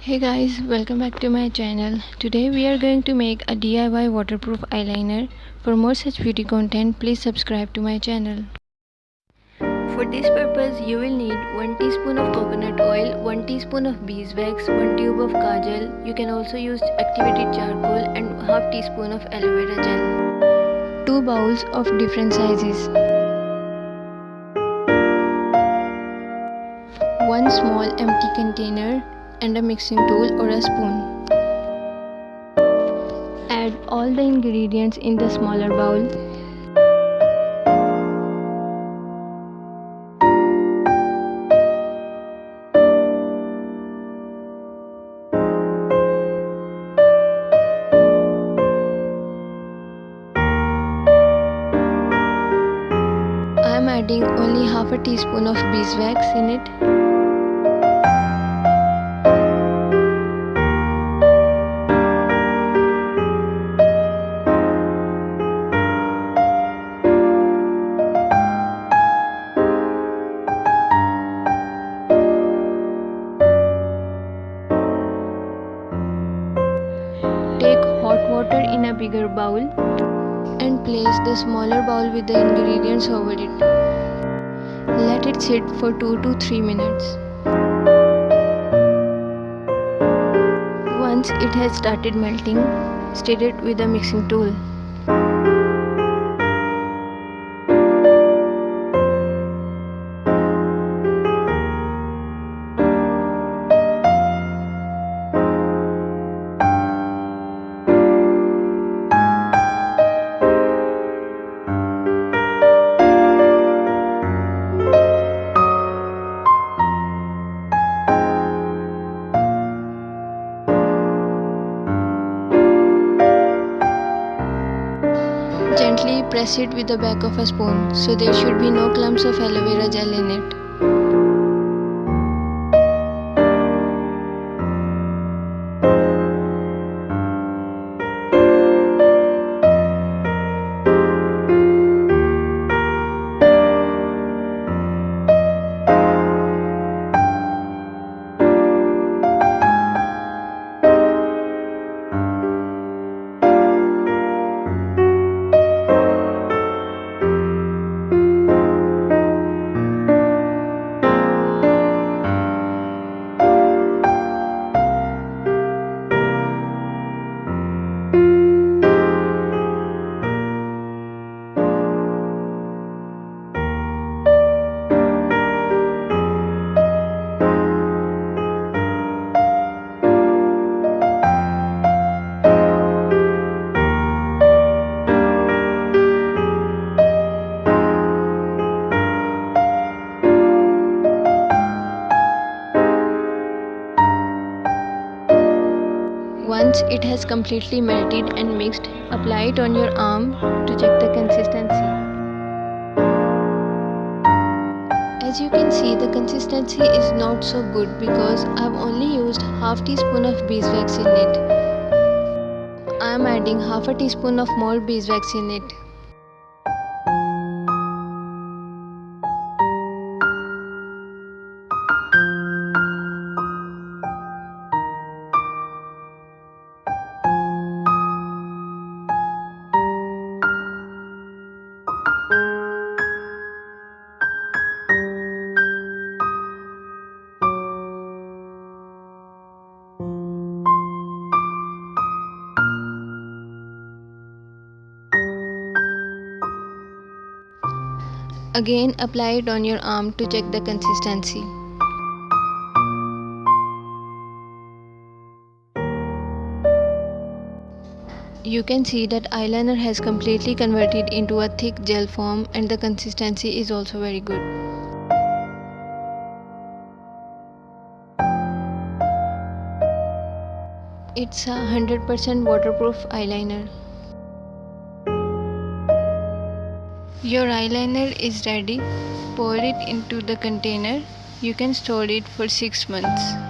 Hey guys, welcome back to my channel. Today we are going to make a DIY waterproof eyeliner. For more such beauty content, please subscribe to my channel. For this purpose, you will need 1 teaspoon of coconut oil, 1 teaspoon of beeswax, 1 tube of Kajal. You can also use activated charcoal and half teaspoon of aloe vera gel. 2 bowls of different sizes. 1 small empty container and a mixing tool or a spoon. Add all the ingredients in the smaller bowl. I am adding only half a teaspoon of beeswax in it. Take hot water in a bigger bowl and place the smaller bowl with the ingredients over it. Let it sit for 2 to 3 minutes. Once it has started melting, stir it with a mixing tool. Gently press it with the back of a spoon, so there should be no clumps of aloe vera gel in it. Once it has completely melted and mixed, apply it on your arm to check the consistency. As you can see, the consistency is not so good because I have only used half teaspoon of beeswax in it. I am adding half a teaspoon of more beeswax in it. Again, apply it on your arm to check the consistency. You can see that eyeliner has completely converted into a thick gel form and the consistency is also very good. It's a 100% waterproof eyeliner. Your eyeliner is ready. Pour it into the container. You can store it for 6 months.